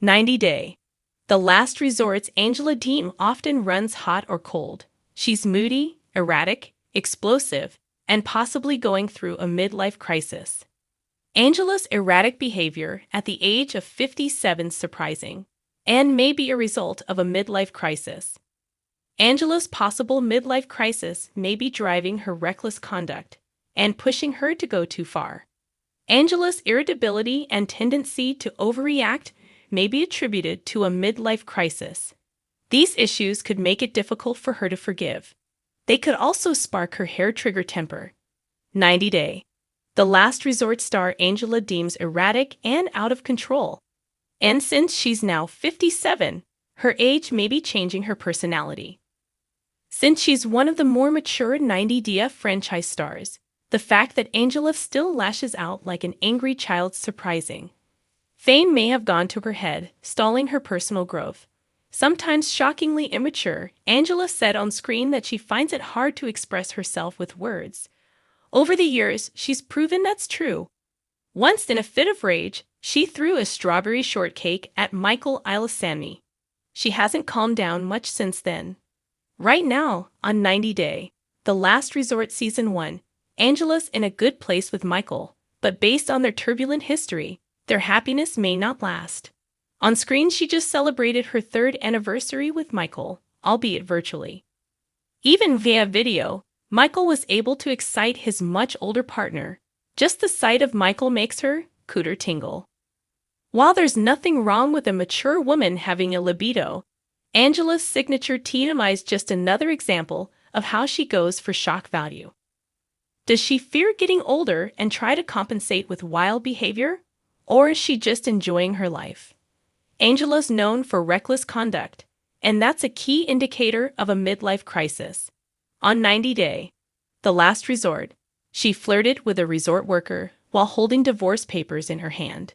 90-day. The last resort's Angela Deem often runs hot or cold. She's moody, erratic, explosive, and possibly going through a midlife crisis. Angela's erratic behavior at the age of 57 is surprising, and may be a result of a midlife crisis. Angela's possible midlife crisis may be driving her reckless conduct and pushing her to go too far. Angela's irritability and tendency to overreact may be attributed to a midlife crisis. These issues could make it difficult for her to forgive. They could also spark her hair-trigger temper. 90-day. The last resort star Angela deems erratic and out of control. And since she's now 57, her age may be changing her personality. Since she's one of the more mature 90-day franchise stars, the fact that Angela still lashes out like an angry child is surprising. Fame may have gone to her head, stalling her personal growth. Sometimes shockingly immature, Angela said on screen that she finds it hard to express herself with words. Over the years, she's proven that's true. Once in a fit of rage, she threw a strawberry shortcake at Michael Ilasami. She hasn't calmed down much since then. Right now, on 90-day, The Last Resort Season 1, Angela's in a good place with Michael, but based on their turbulent history, their happiness may not last. On screen, she just celebrated her 3rd anniversary with Michael, albeit virtually. Even via video, Michael was able to excite his much older partner. Just the sight of Michael makes her cooter tingle. While there's nothing wrong with a mature woman having a libido, Angela's signature TMI is just another example of how she goes for shock value. Does she fear getting older and try to compensate with wild behavior? Or is she just enjoying her life? Angela's known for reckless conduct, and that's a key indicator of a midlife crisis. On 90-day, The Last Resort, she flirted with a resort worker while holding divorce papers in her hand.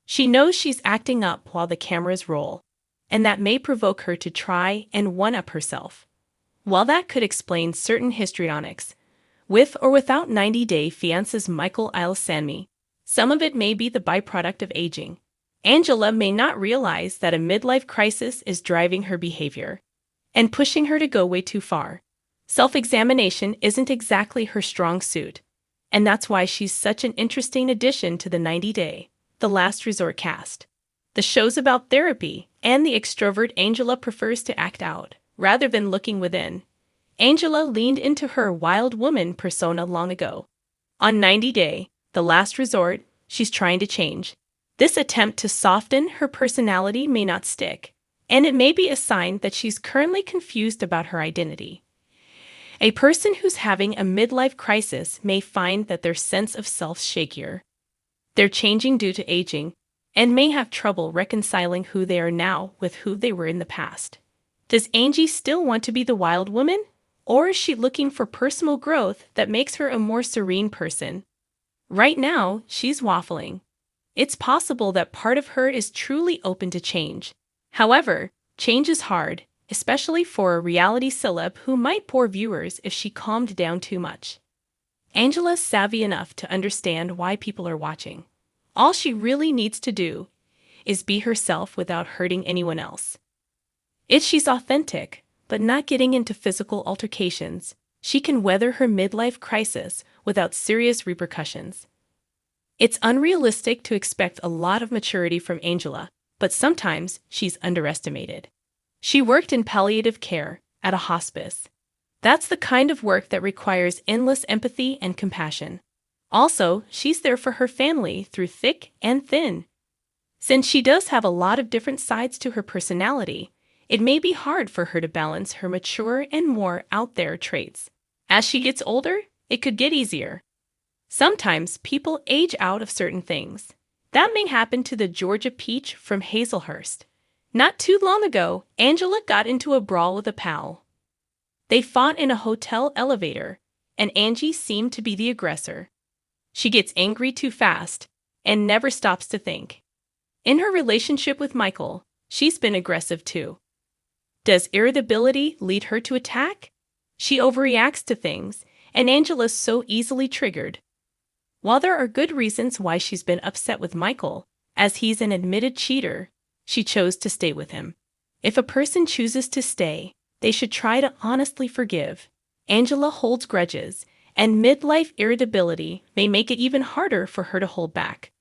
She knows she's acting up while the cameras roll, and that may provoke her to try and one-up herself. While that could explain certain histrionics, with or without 90-day Fiance's Michael Ilasami, some of it may be the byproduct of aging. Angela may not realize that a midlife crisis is driving her behavior and pushing her to go way too far. Self-examination isn't exactly her strong suit, and that's why she's such an interesting addition to the 90-day, The Last Resort cast. The show's about therapy, and the extrovert Angela prefers to act out, rather than looking within. Angela leaned into her wild woman persona long ago. On 90-day, The Last Resort, she's trying to change. This attempt to soften her personality may not stick, and it may be a sign that she's currently confused about her identity. A person who's having a midlife crisis may find that their sense of self is shakier. They're changing due to aging, and may have trouble reconciling who they are now with who they were in the past. Does Angie still want to be the wild woman? Or is she looking for personal growth that makes her a more serene person? Right now, she's waffling. It's possible that part of her is truly open to change. However, change is hard, especially for a reality celeb who might bore viewers if she calmed down too much. Angela's savvy enough to understand why people are watching. All she really needs to do is be herself without hurting anyone else. If she's authentic, but not getting into physical altercations, she can weather her midlife crisis without serious repercussions. It's unrealistic to expect a lot of maturity from Angela, but sometimes she's underestimated. She worked in palliative care at a hospice. That's the kind of work that requires endless empathy and compassion. Also, she's there for her family through thick and thin. Since she does have a lot of different sides to her personality, it may be hard for her to balance her mature and more out-there traits. As she gets older, it could get easier. Sometimes people age out of certain things. That may happen to the Georgia Peach from Hazelhurst. Not too long ago, Angela got into a brawl with a pal. They fought in a hotel elevator, and Angie seemed to be the aggressor. She gets angry too fast and never stops to think. In her relationship with Michael, she's been aggressive too. Does irritability lead her to attack? She overreacts to things, and Angela's so easily triggered. While there are good reasons why she's been upset with Michael, as he's an admitted cheater, she chose to stay with him. If a person chooses to stay, they should try to honestly forgive. Angela holds grudges, and midlife irritability may make it even harder for her to hold back.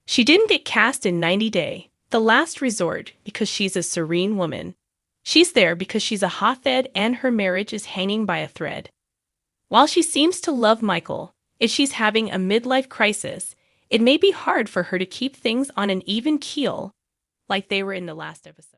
She didn't get cast in 90 Day, the last resort, because she's a serene woman. She's there because she's a hotbed and her marriage is hanging by a thread. While she seems to love Michael, if she's having a midlife crisis, it may be hard for her to keep things on an even keel like they were in the last episode.